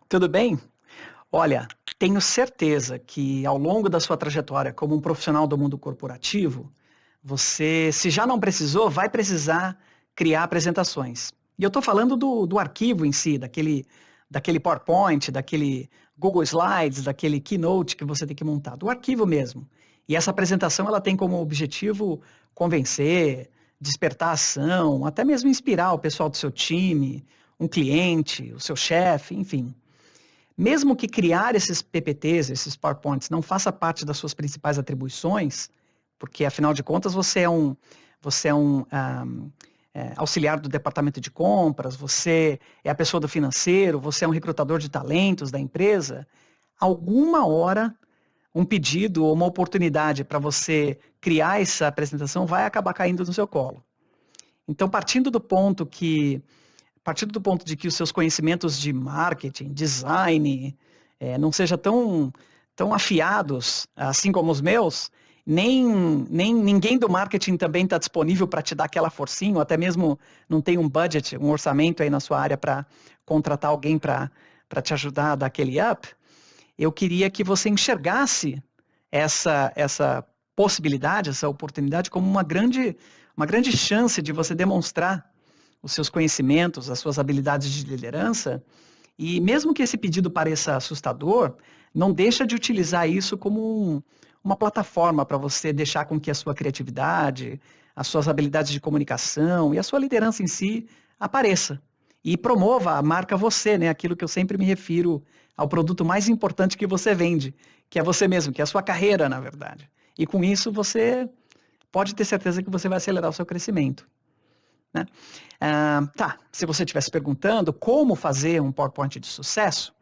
Tudo bem? Olha, tenho certeza que ao longo da sua trajetória como um profissional do mundo corporativo, você, se já não precisou, vai precisar criar apresentações. E eu estou falando do arquivo em si, daquele PowerPoint, daquele Google Slides, daquele Keynote que você tem que montar, do arquivo mesmo. E essa apresentação ela tem como objetivo convencer, despertar ação, até mesmo inspirar o pessoal do seu time, um cliente, o seu chefe, enfim. Mesmo que criar esses PPTs, esses PowerPoints, não faça parte das suas principais atribuições, porque afinal de contas você é um auxiliar do departamento de compras, você é a pessoa do financeiro, você é um recrutador de talentos da empresa, alguma hora um pedido ou uma oportunidade para você criar essa apresentação vai acabar caindo no seu colo. Então, partindo do ponto de que os seus conhecimentos de marketing, design, não sejam tão afiados, assim como os meus, nem ninguém do marketing também está disponível para te dar aquela forcinha, ou até mesmo não tem um budget, um orçamento aí na sua área para contratar alguém para te ajudar a dar aquele up. Eu queria que você enxergasse essa possibilidade, essa oportunidade como uma grande chance de você demonstrar os seus conhecimentos, as suas habilidades de liderança, e mesmo que esse pedido pareça assustador, não deixa de utilizar isso como uma plataforma para você deixar com que a sua criatividade, as suas habilidades de comunicação e a sua liderança em si apareça. E promova a marca você, né? Aquilo que eu sempre me refiro ao produto mais importante que você vende, que é você mesmo, que é a sua carreira, na verdade. E com isso você pode ter certeza que você vai acelerar o seu crescimento, né? Tá, se você estivesse perguntando como fazer um PowerPoint de sucesso,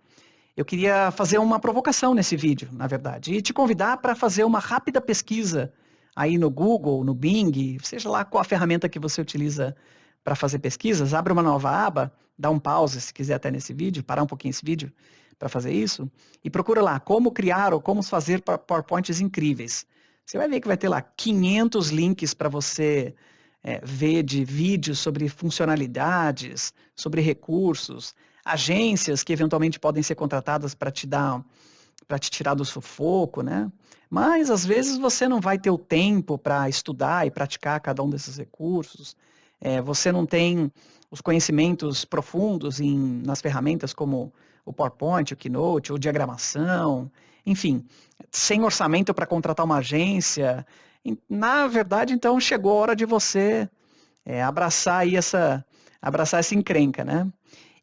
eu queria fazer uma provocação nesse vídeo, na verdade, e te convidar para fazer uma rápida pesquisa aí no Google, no Bing, seja lá qual a ferramenta que você utiliza para fazer pesquisas, abre uma nova aba, dá um pause se quiser até nesse vídeo, parar um pouquinho esse vídeo para fazer isso, e procura lá como criar ou como fazer PowerPoints incríveis. Você vai ver que vai ter lá 500 links para você ver de vídeos sobre funcionalidades, sobre recursos, agências que eventualmente podem ser contratadas para te tirar do sufoco, né? Mas às vezes você não vai ter o tempo para estudar e praticar cada um desses recursos. Você não tem os conhecimentos profundos nas ferramentas como o PowerPoint, o Keynote, ou diagramação, enfim, sem orçamento para contratar uma agência. Na verdade, então, chegou a hora de você abraçar essa encrenca, né?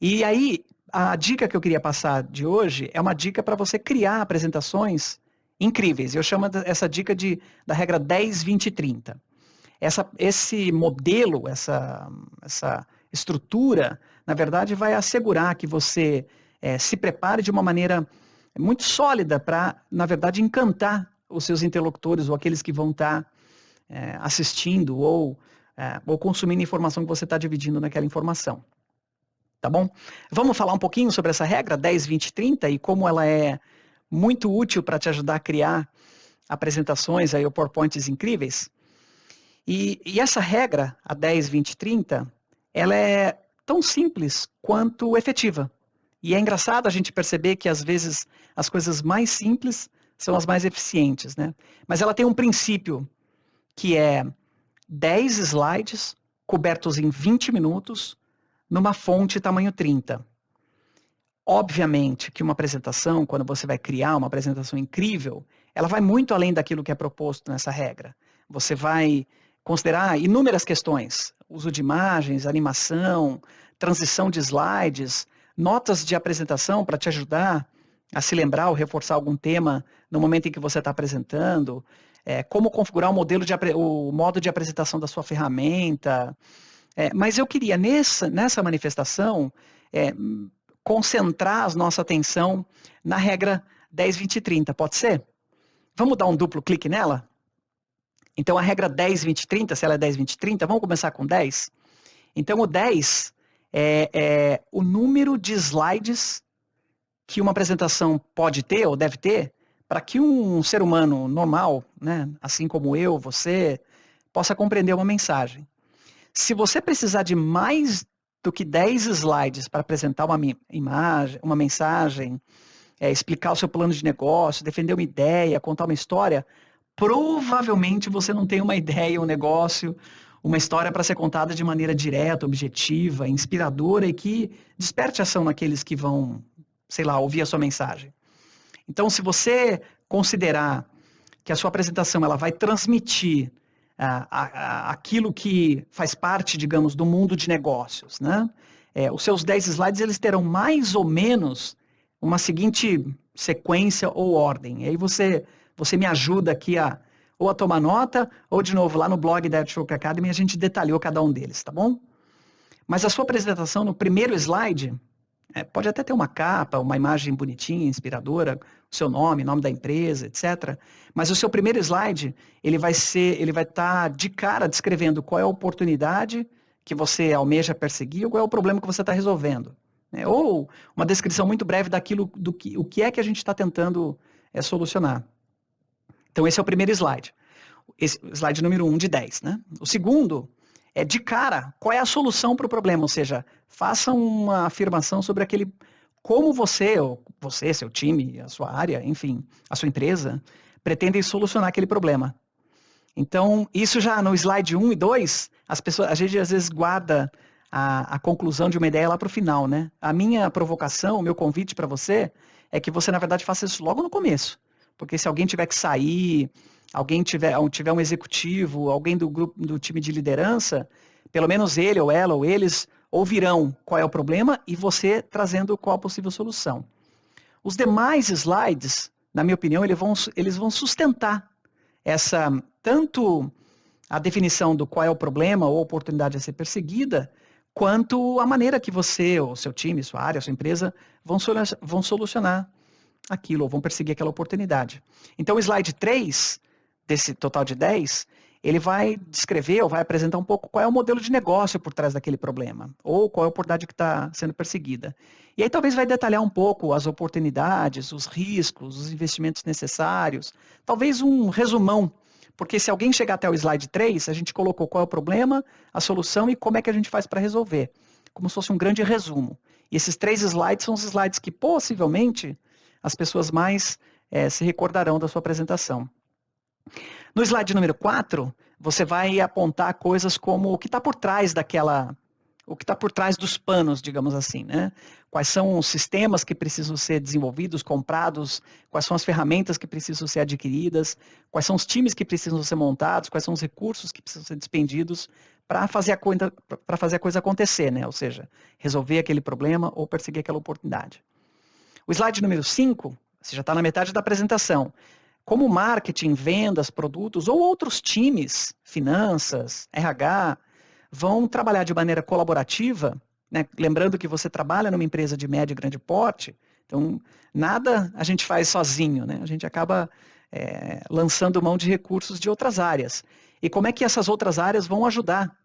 E aí, a dica que eu queria passar de hoje é uma dica para você criar apresentações incríveis. Eu chamo essa dica da regra 10-20-30. Esse modelo, essa estrutura, na verdade, vai assegurar que você se prepare de uma maneira muito sólida para, na verdade, encantar os seus interlocutores ou aqueles que vão estar assistindo ou consumindo informação que você está dividindo naquela informação. Tá bom? Vamos falar um pouquinho sobre essa regra 10-20-30 e como ela é muito útil para te ajudar a criar apresentações aí, ou PowerPoints incríveis. E essa regra, a 10-20-30, ela é tão simples quanto efetiva. E é engraçado a gente perceber que, às vezes, as coisas mais simples são as mais eficientes, né? Mas ela tem um princípio que é 10 slides cobertos em 20 minutos numa fonte tamanho 30. Obviamente que uma apresentação, quando você vai criar uma apresentação incrível, ela vai muito além daquilo que é proposto nessa regra. Você vai considerar inúmeras questões, uso de imagens, animação, transição de slides, notas de apresentação para te ajudar a se lembrar ou reforçar algum tema no momento em que você está apresentando, como configurar o modo de apresentação da sua ferramenta. Mas eu queria, nessa manifestação, concentrar a nossa atenção na regra 10-20-30, pode ser? Vamos dar um duplo clique nela? Então, a regra 10-20-30, se ela é 10-20-30, vamos começar com 10? Então, o 10 é o número de slides que uma apresentação pode ter ou deve ter para que um ser humano normal, né, assim como eu, você, possa compreender uma mensagem. Se você precisar de mais do que 10 slides para apresentar uma imagem, uma mensagem, explicar o seu plano de negócio, defender uma ideia, contar uma história, provavelmente você não tem uma ideia, um negócio, uma história para ser contada de maneira direta, objetiva, inspiradora e que desperte ação naqueles que vão, sei lá, ouvir a sua mensagem. Então, se você considerar que a sua apresentação ela vai transmitir aquilo que faz parte, digamos, do mundo de negócios, né? Os seus 10 slides eles terão mais ou menos uma seguinte sequência ou ordem. E aí você me ajuda aqui ou a tomar nota, ou de novo, lá no blog da AdShow Academy a gente detalhou cada um deles, tá bom? Mas a sua apresentação no primeiro slide, pode até ter uma capa, uma imagem bonitinha, inspiradora, o seu nome, nome da empresa, etc. Mas o seu primeiro slide, ele vai estar de cara descrevendo qual é a oportunidade que você almeja perseguir ou qual é o problema que você está resolvendo. Ou uma descrição muito breve daquilo, o que é que a gente está tentando solucionar. Então esse é o primeiro slide. Esse slide número 1 de 10, né? O segundo é de cara, qual é a solução para o problema? Ou seja, faça uma afirmação sobre como você, seu time, a sua área, enfim, a sua empresa, pretendem solucionar aquele problema. Então, isso já no slide 1 e 2, a gente às vezes guarda a conclusão de uma ideia lá para o final, né? A minha provocação, o meu convite para você é que você, na verdade, faça isso logo no começo. Porque se alguém tiver que sair, alguém tiver um executivo, alguém do grupo, do time de liderança, pelo menos ele ou ela ou eles ouvirão qual é o problema e você trazendo qual a possível solução. Os demais slides, na minha opinião, eles vão sustentar tanto a definição do qual é o problema ou a oportunidade a ser perseguida, quanto a maneira que você, ou seu time, sua área, sua empresa, vão solucionar aquilo, ou vão perseguir aquela oportunidade. Então, o slide 3, desse total de 10, ele vai descrever ou vai apresentar um pouco qual é o modelo de negócio por trás daquele problema, ou qual é a oportunidade que está sendo perseguida. E aí talvez vai detalhar um pouco as oportunidades, os riscos, os investimentos necessários, talvez um resumão, porque se alguém chegar até o slide 3, a gente colocou qual é o problema, a solução e como é que a gente faz para resolver, como se fosse um grande resumo. E esses 3 slides são os slides que possivelmente as pessoas mais se recordarão da sua apresentação. No slide número 4, você vai apontar coisas como o que está por trás o que está por trás dos panos, digamos assim, né? Quais são os sistemas que precisam ser desenvolvidos, comprados, quais são as ferramentas que precisam ser adquiridas, quais são os times que precisam ser montados, quais são os recursos que precisam ser despendidos para fazer a coisa acontecer, né? Ou seja, resolver aquele problema ou perseguir aquela oportunidade. O slide número 5, você já está na metade da apresentação. Como marketing, vendas, produtos ou outros times, finanças, RH, vão trabalhar de maneira colaborativa, né? Lembrando que você trabalha numa empresa de médio e grande porte, então nada a gente faz sozinho, né? A gente acaba lançando mão de recursos de outras áreas. E como é que essas outras áreas vão ajudar?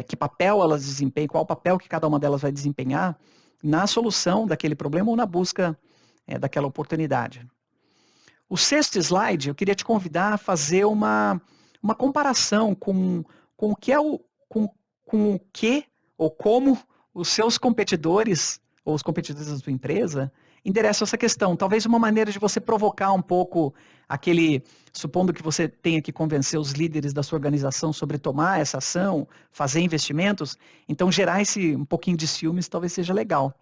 Que papel elas desempenham, qual o papel que cada uma delas vai desempenhar na solução daquele problema ou na busca daquela oportunidade. O 6º slide, eu queria te convidar a fazer uma comparação com o que com o que ou como os seus competidores ou os competidores da sua empresa endereçam essa questão. Talvez uma maneira de você provocar um pouco supondo que você tenha que convencer os líderes da sua organização sobre tomar essa ação, fazer investimentos, então gerar um pouquinho de ciúmes talvez seja legal.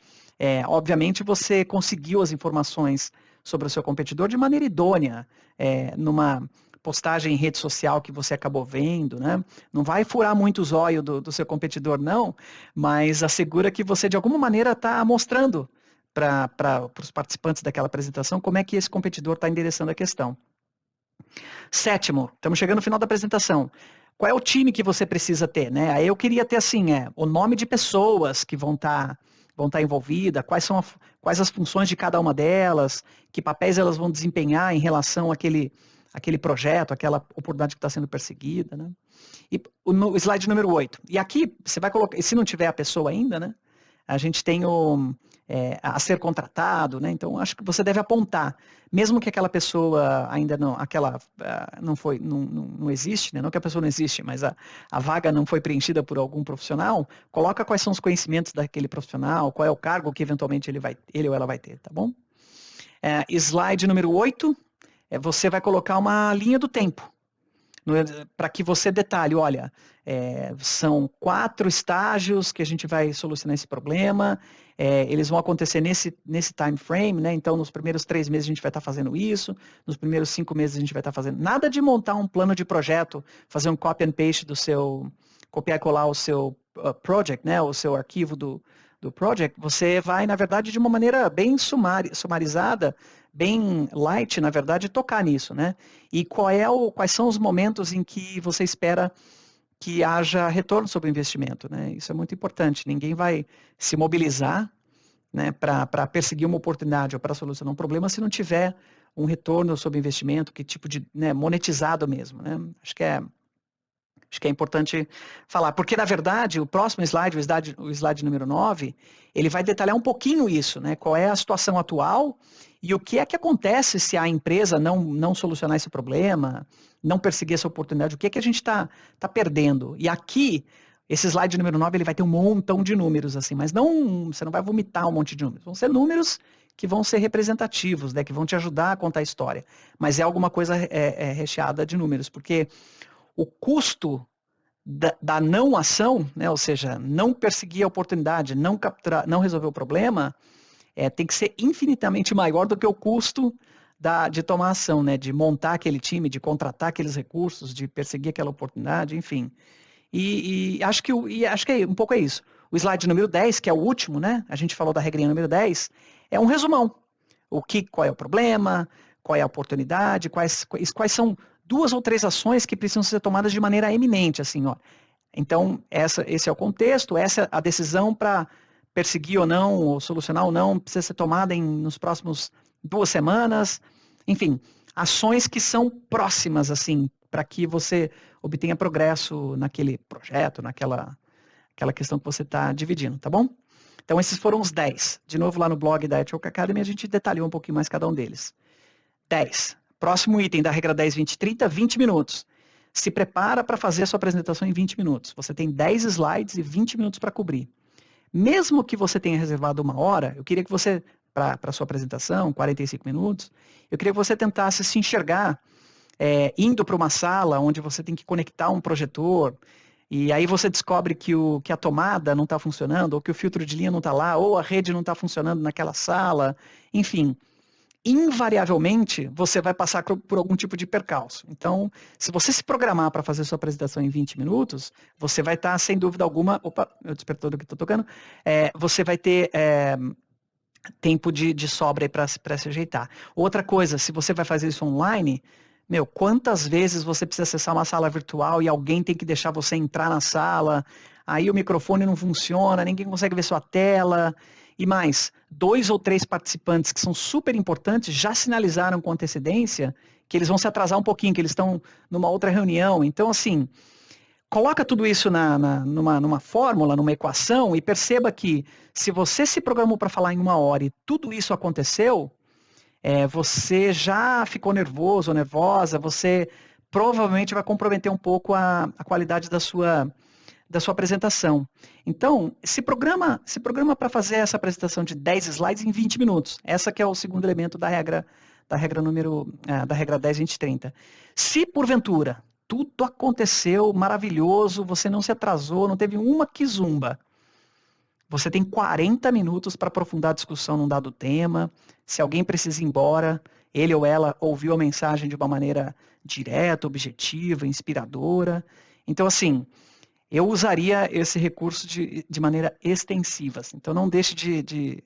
Obviamente você conseguiu as informações sobre o seu competidor de maneira idônea, numa postagem em rede social que você acabou vendo, né? Não vai furar muito os olhos do seu competidor, não, mas assegura que você de alguma maneira está mostrando para os participantes daquela apresentação como é que esse competidor está endereçando a questão. 7º, estamos chegando no final da apresentação. Qual é o time que você precisa ter, né? Aí eu queria ter assim, o nome de pessoas que vão estar envolvidas, quais as funções de cada uma delas, que papéis elas vão desempenhar em relação àquele projeto, aquela oportunidade que está sendo perseguida, né? E no slide número 8. E aqui você vai colocar, se não tiver a pessoa ainda, né? A gente tem a ser contratado, né? Então, acho que você deve apontar, mesmo que aquela pessoa ainda não, não existe, né? Não que a pessoa não existe, mas a vaga não foi preenchida por algum profissional, coloca quais são os conhecimentos daquele profissional, qual é o cargo que eventualmente ele ou ela vai ter, tá bom? Slide número 8, você vai colocar uma linha do tempo, para que você detalhe, olha, são 4 estágios que a gente vai solucionar esse problema, eles vão acontecer nesse time frame, né? Então, nos primeiros 3 meses a gente vai estar fazendo isso, nos primeiros 5 meses a gente vai estar fazendo, nada de montar um plano de projeto, fazer um copy and paste copiar e colar o seu project, né? O seu arquivo do project, você vai, na verdade, de uma maneira bem sumarizada, bem light, na verdade, tocar nisso, né? E quais são os momentos em que você espera que haja retorno sobre o investimento, né? Isso é muito importante. Ninguém vai se mobilizar, né, para perseguir uma oportunidade ou para solucionar um problema se não tiver um retorno sobre investimento, que tipo de, né, monetizado mesmo, né? Acho que é importante falar, porque na verdade o próximo slide, o slide número 9, ele vai detalhar um pouquinho isso, né? Qual é a situação atual e o que é que acontece se a empresa não solucionar esse problema, não perseguir essa oportunidade, o que é que a gente está perdendo. E aqui, esse slide número 9, ele vai ter um montão de números, assim, mas você não vai vomitar um monte de números, vão ser números que vão ser representativos, né? Que vão te ajudar a contar a história, mas é alguma coisa recheada de números, porque o custo da não ação, né, ou seja, não perseguir a oportunidade, não capturar, não resolver o problema, tem que ser infinitamente maior do que o custo de tomar ação, né, de montar aquele time, de contratar aqueles recursos, de perseguir aquela oportunidade, enfim. E acho que um pouco é isso. O slide número 10, que é o último, né? A gente falou da regrinha número 10, é um resumão. Qual é o problema, qual é a oportunidade, quais são 2 ou 3 ações que precisam ser tomadas de maneira eminente, assim, ó. Então, esse é o contexto, essa é a decisão para perseguir ou não, ou solucionar ou não, precisa ser tomada nos próximos 2 semanas. Enfim, ações que são próximas, assim, para que você obtenha progresso naquele projeto, naquela questão que você está dividindo, tá bom? Então, esses foram os 10. De novo, lá no blog da Ethical Academy, a gente detalhou um pouquinho mais cada um deles. 10. Próximo item da regra 10, 20, 30, 20 minutos. Se prepara para fazer a sua apresentação em 20 minutos. Você tem 10 slides e 20 minutos para cobrir. Mesmo que você tenha reservado 1 hora, eu queria que você, para a sua apresentação, 45 minutos, eu queria que você tentasse se enxergar indo para uma sala onde você tem que conectar um projetor, e aí você descobre que a tomada não está funcionando, ou que o filtro de linha não está lá, ou a rede não está funcionando naquela sala, enfim. Invariavelmente, você vai passar por algum tipo de percalço. Então, se você se programar para fazer sua apresentação em 20 minutos, você vai estar, sem dúvida alguma... Opa, eu despertou do que estou tocando. Você vai ter tempo de sobra para se ajeitar. Outra coisa, se você vai fazer isso online, quantas vezes você precisa acessar uma sala virtual e alguém tem que deixar você entrar na sala, aí o microfone não funciona, ninguém consegue ver sua tela, e mais, 2 ou 3 participantes que são super importantes já sinalizaram com antecedência que eles vão se atrasar um pouquinho, que eles estão numa outra reunião. Então, assim, coloca tudo isso numa fórmula, numa equação, e perceba que se você se programou para falar em 1 hora e tudo isso aconteceu, você já ficou nervoso ou nervosa, você provavelmente vai comprometer um pouco a qualidade da sua apresentação. Então, se programa para fazer essa apresentação de 10 slides em 20 minutos. Essa que é o segundo elemento da regra 10, 20, 30. Se porventura tudo aconteceu maravilhoso, você não se atrasou, não teve uma quizumba, você tem 40 minutos para aprofundar a discussão num dado tema. Se alguém precisa ir embora, ele ou ela ouviu a mensagem de uma maneira direta, objetiva, inspiradora. Então, assim, eu usaria esse recurso de maneira extensiva. Assim. Então, não deixe de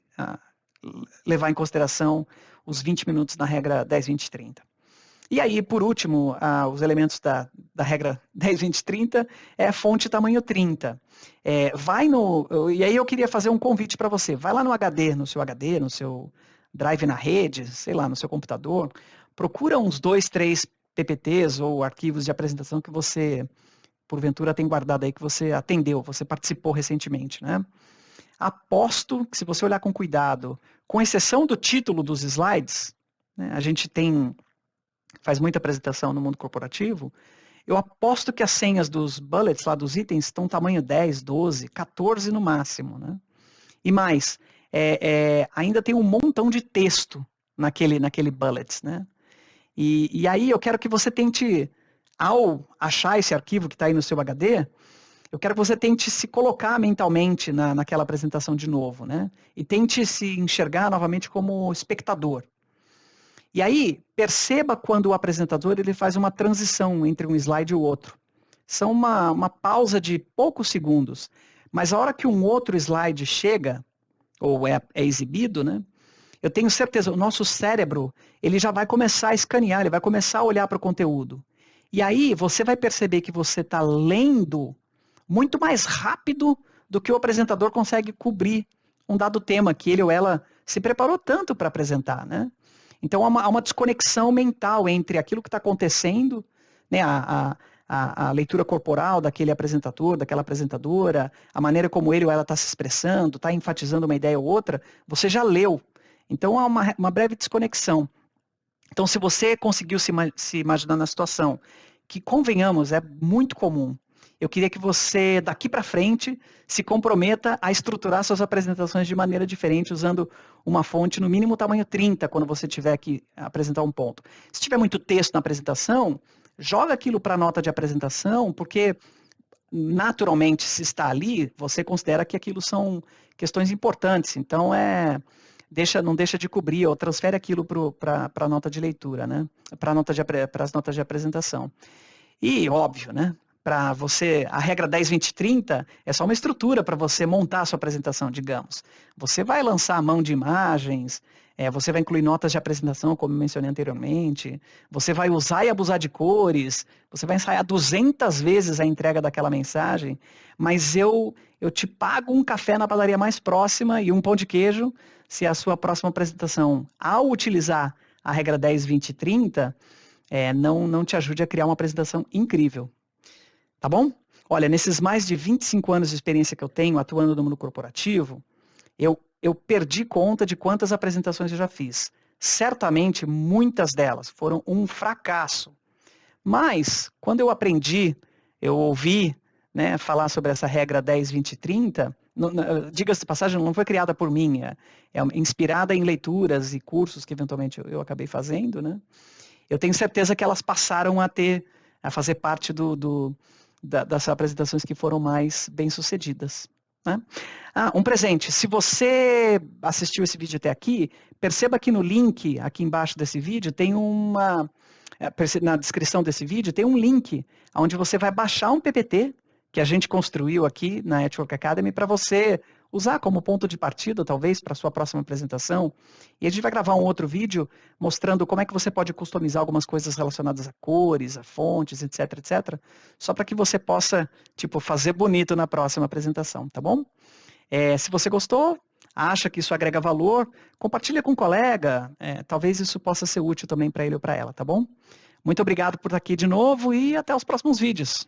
levar em consideração os 20 minutos na regra 10, 20, 30. E aí, por último, os elementos da regra 10, 20, 30 é fonte tamanho 30. E aí eu queria fazer um convite para você. Vai lá no seu drive na rede, sei lá, no seu computador, procura uns 2, 3 PPTs ou arquivos de apresentação que você, porventura, tem guardado aí, que você atendeu, você participou recentemente, né? Aposto que se você olhar com cuidado, com exceção do título dos slides, né, a gente faz muita apresentação no mundo corporativo, eu aposto que as senhas dos bullets, lá dos itens, estão tamanho 10, 12, 14 no máximo, né? E mais, ainda tem um montão de texto naquele bullets, né? E aí eu quero que você tente, ao achar esse arquivo que está aí no seu HD, eu quero que você tente se colocar mentalmente naquela apresentação de novo, né? E tente se enxergar novamente como espectador. E aí, perceba quando o apresentador ele faz uma transição entre um slide e o outro. São uma pausa de poucos segundos. Mas a hora que um outro slide chega, ou é exibido, né? Eu tenho certeza, o nosso cérebro, ele já vai começar a escanear, ele vai começar a olhar para o conteúdo. E aí, você vai perceber que você está lendo muito mais rápido do que o apresentador consegue cobrir um dado tema que ele ou ela se preparou tanto para apresentar, né? Então, há uma desconexão mental entre aquilo que está acontecendo, né, a leitura corporal daquele apresentador, daquela apresentadora, a maneira como ele ou ela está se expressando, está enfatizando uma ideia ou outra, você já leu. Então, há uma breve desconexão. Então, se você conseguiu se imaginar na situação, que, convenhamos, é muito comum, eu queria que você, daqui para frente, se comprometa a estruturar suas apresentações de maneira diferente, usando uma fonte no mínimo tamanho 30, quando você tiver que apresentar um ponto. Se tiver muito texto na apresentação, joga aquilo para a nota de apresentação, porque naturalmente, se está ali, você considera que aquilo são questões importantes. Então, não deixa de cobrir, ou transfere aquilo para a nota de leitura, né? Para as notas de apresentação. E, óbvio, né? Para você, a regra 10, 20, 30 é só uma estrutura para você montar a sua apresentação, digamos. Você vai lançar a mão de imagens, você vai incluir notas de apresentação, como eu mencionei anteriormente, você vai usar e abusar de cores, você vai ensaiar 200 vezes a entrega daquela mensagem, mas eu te pago um café na padaria mais próxima e um pão de queijo se a sua próxima apresentação, ao utilizar a regra 10, 20, 30, não te ajude a criar uma apresentação incrível. Tá bom? Olha, nesses mais de 25 anos de experiência que eu tenho atuando no mundo corporativo, eu perdi conta de quantas apresentações eu já fiz. Certamente, muitas delas foram um fracasso. Mas, quando eu aprendi, eu ouvi, né, falar sobre essa regra 10, 20, 30, diga-se de passagem, não foi criada por mim, é inspirada em leituras e cursos que eventualmente eu acabei fazendo, né? Eu tenho certeza que elas passaram a fazer parte das apresentações que foram mais bem-sucedidas. Né? Um presente. Se você assistiu esse vídeo até aqui, perceba que no link aqui embaixo desse vídeo tem na descrição desse vídeo tem um link onde você vai baixar um PPT que a gente construiu aqui na Network Academy para você usar como ponto de partida, talvez, para a sua próxima apresentação. E a gente vai gravar um outro vídeo mostrando como é que você pode customizar algumas coisas relacionadas a cores, a fontes, etc, etc. Só para que você possa, fazer bonito na próxima apresentação, tá bom? Se você gostou, acha que isso agrega valor, compartilha com um colega, talvez isso possa ser útil também para ele ou para ela, tá bom? Muito obrigado por estar aqui de novo e até os próximos vídeos.